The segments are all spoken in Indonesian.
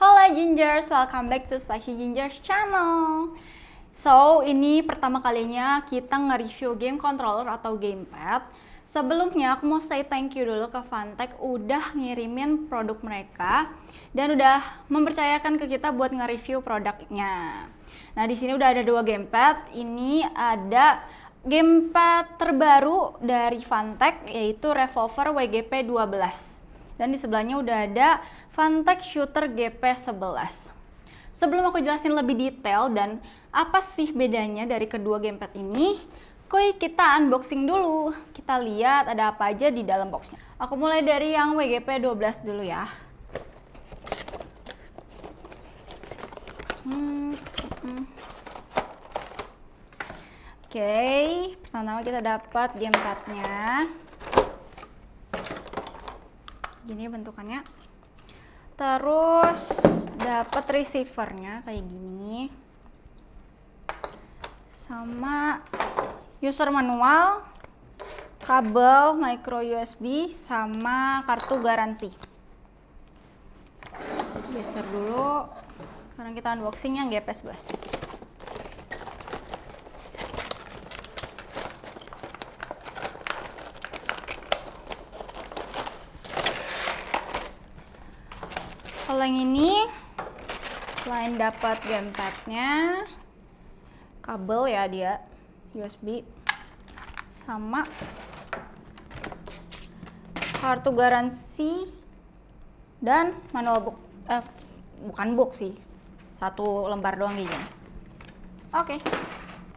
Halo Gingers, welcome back to Spicy Gingers channel. So, ini pertama kalinya kita nge-review game controller atau gamepad. Sebelumnya aku mau say thank you dulu ke Funtech udah ngirimin produk mereka dan udah mempercayakan ke kita buat nge-review produknya. Nah, di sini udah ada dua gamepad. Ini ada gamepad terbaru dari Funtech yaitu Revolver WGP 12. Dan di sebelahnya udah ada Funtech Shooter GP11. Sebelum aku jelasin lebih detail dan apa sih bedanya dari kedua gamepad ini, kita unboxing dulu. Kita lihat ada apa aja di dalam boxnya. Aku mulai dari yang WGP12 dulu ya. Oke, pertama kita dapat gamepadnya. Gini bentukannya. Terus dapat receivernya kayak gini. Sama user manual, kabel micro USB sama kartu garansi. Geser dulu. Sekarang kita unboxing yang GP11. Kalau yang ini, selain dapat gamepadnya, kabel ya dia, USB, sama kartu garansi dan manual book, bukan book sih, satu lembar doang gini. Oke,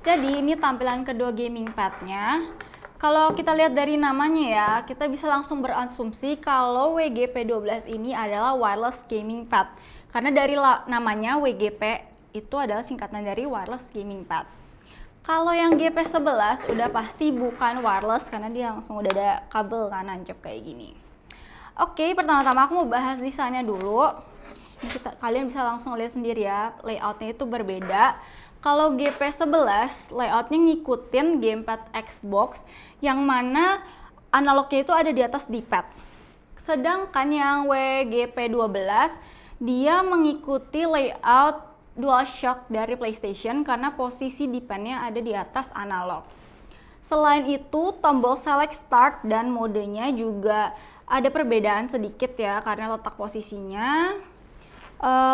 jadi ini tampilan kedua gaming padnya. Kalau kita lihat dari namanya ya, kita bisa langsung berasumsi kalau WGP12 ini adalah wireless gaming pad. Karena dari namanya WGP itu adalah singkatan dari wireless gaming pad. Kalau yang GP11 udah pasti bukan wireless karena dia langsung udah ada kabel kan nancep kayak gini. Oke, pertama-tama aku mau bahas desainnya dulu. Kalian bisa langsung lihat sendiri ya, layoutnya itu berbeda. Kalau GP11 layoutnya ngikutin gamepad Xbox yang mana analognya itu ada di atas D-pad. Sedangkan yang WGP12 dia mengikuti layout DualShock dari PlayStation karena posisi D-padnya ada di atas analog. Selain itu tombol select start dan modenya juga ada perbedaan sedikit ya karena letak posisinya.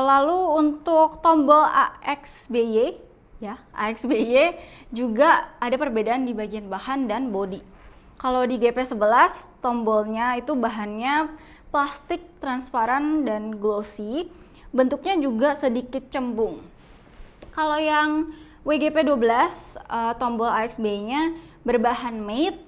Lalu untuk tombol AXBY ya, AXBY juga ada perbedaan di bagian bahan dan bodi. Kalau di GP11 tombolnya itu bahannya plastik transparan dan glossy, bentuknya juga sedikit cembung. Kalau yang WGP12 tombol AXBY-nya berbahan matte,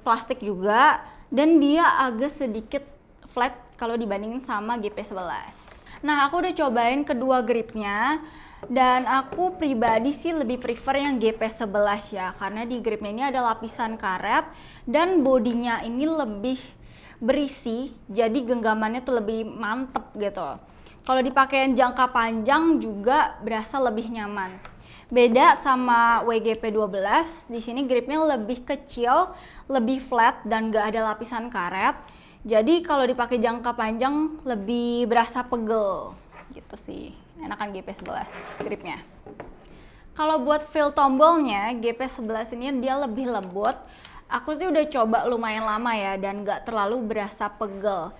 plastik juga, dan dia agak sedikit flat kalau dibandingin sama GP11. Nah, aku udah cobain kedua gripnya. Dan aku pribadi sih lebih prefer yang GP11 ya, karena di gripnya ini ada lapisan karet dan bodinya ini lebih berisi, jadi genggamannya tuh lebih mantep gitu. Kalau dipakai jangka panjang juga berasa lebih nyaman. Beda sama WGP12, di sini gripnya lebih kecil, lebih flat dan gak ada lapisan karet. Jadi kalau dipakai jangka panjang lebih berasa pegel gitu sih. Enakan GP11 gripnya. Kalau buat feel tombolnya, GP11 ini dia lebih lembut. Aku sih udah coba lumayan lama ya dan gak terlalu berasa pegel.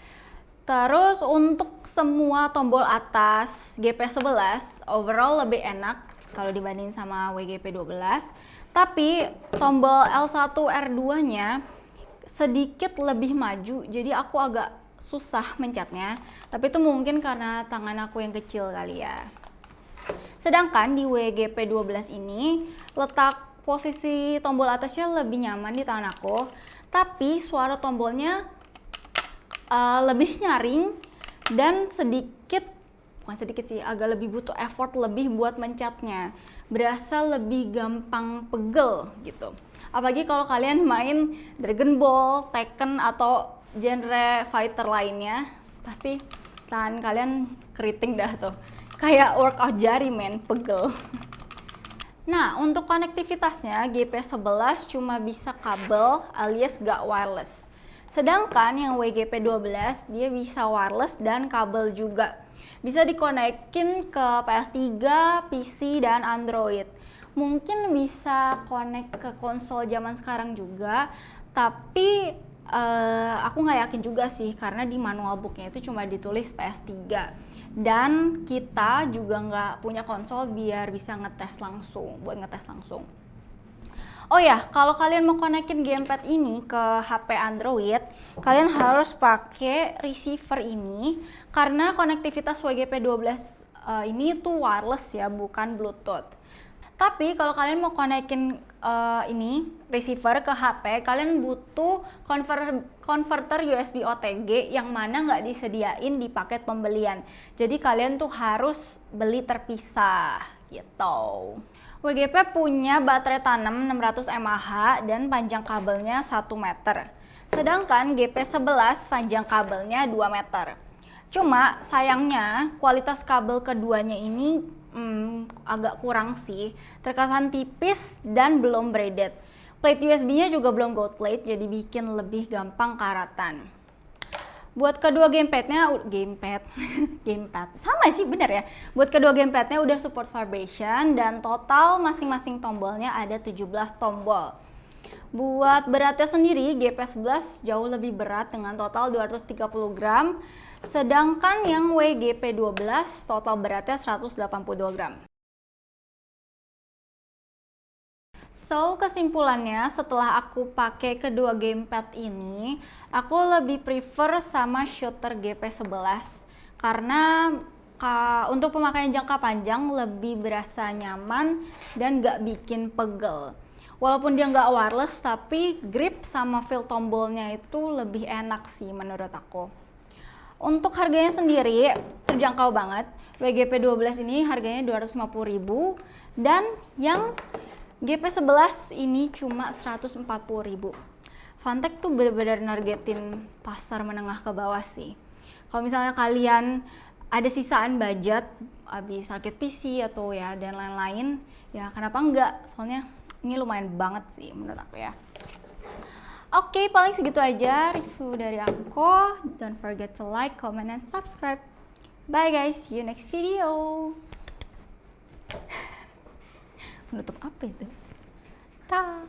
Terus untuk semua tombol atas GP11 overall lebih enak kalau dibanding sama WGP12. Tapi tombol L1 R2 nya sedikit lebih maju, jadi aku agak susah mencetnya, tapi itu mungkin karena tangan aku yang kecil kali ya. Sedangkan di WGP12 ini letak posisi tombol atasnya lebih nyaman di tangan aku, tapi suara tombolnya lebih nyaring dan bukan sedikit sih, agak lebih butuh effort lebih buat mencetnya. Berasa lebih gampang pegel gitu. Apalagi kalau kalian main Dragon Ball, Tekken atau genre fighter lainnya, pasti tangan kalian keriting dah tuh. Kayak workout jari men, pegel. Nah, untuk konektivitasnya GP11 cuma bisa kabel alias gak wireless. Sedangkan yang WGP12 dia bisa wireless dan kabel juga. Bisa dikonekin ke PS3, PC, dan Android. Mungkin bisa connect ke konsol zaman sekarang juga, tapi aku nggak yakin juga sih karena di manual booknya itu cuma ditulis PS3. Dan kita juga nggak punya konsol biar bisa ngetes langsung, buat ngetes langsung. Oh ya, kalau kalian mau konekin gamepad ini ke HP Android, kalian harus pakai receiver ini karena konektivitas WGP12 ini tuh wireless ya, bukan Bluetooth. Tapi kalau kalian mau konekin ini receiver ke HP, kalian butuh converter USB OTG yang mana nggak disediain di paket pembelian. Jadi kalian tuh harus beli terpisah gitu. WGP punya baterai tanam 600 mAh dan panjang kabelnya 1 meter. Sedangkan GP11 panjang kabelnya 2 meter. Cuma sayangnya kualitas kabel keduanya ini agak kurang sih. Terkesan tipis dan belum braided. Plate USB-nya juga belum gold plate, jadi bikin lebih gampang karatan. Buat kedua gamepadnya, gamepad sama sih bener ya. Buat kedua gamepadnya udah support vibration dan total masing-masing tombolnya ada 17 tombol. Buat beratnya sendiri, GP11 jauh lebih berat dengan total 230 gram, sedangkan yang WGP12 total beratnya 182 gram. So, kesimpulannya setelah aku pakai kedua gamepad ini, aku lebih prefer sama shooter GP11 karena untuk pemakaian jangka panjang lebih berasa nyaman dan gak bikin pegel. Walaupun dia nggak wireless, tapi grip sama feel tombolnya itu lebih enak sih menurut aku. Untuk harganya sendiri terjangkau banget. WGP12 ini harganya 250.000 dan yang GP11 ini cuma 140.000. Funtech tuh bener-bener nargetin pasar menengah ke bawah sih. Kalau misalnya kalian ada sisaan budget habis rakit PC atau ya dan lain-lain, ya kenapa enggak? Soalnya ini lumayan banget sih menurut aku ya. Oke, paling segitu aja review dari aku. Don't forget to like, comment, and subscribe. Bye guys, see you next video. Menutup apa itu? Ta.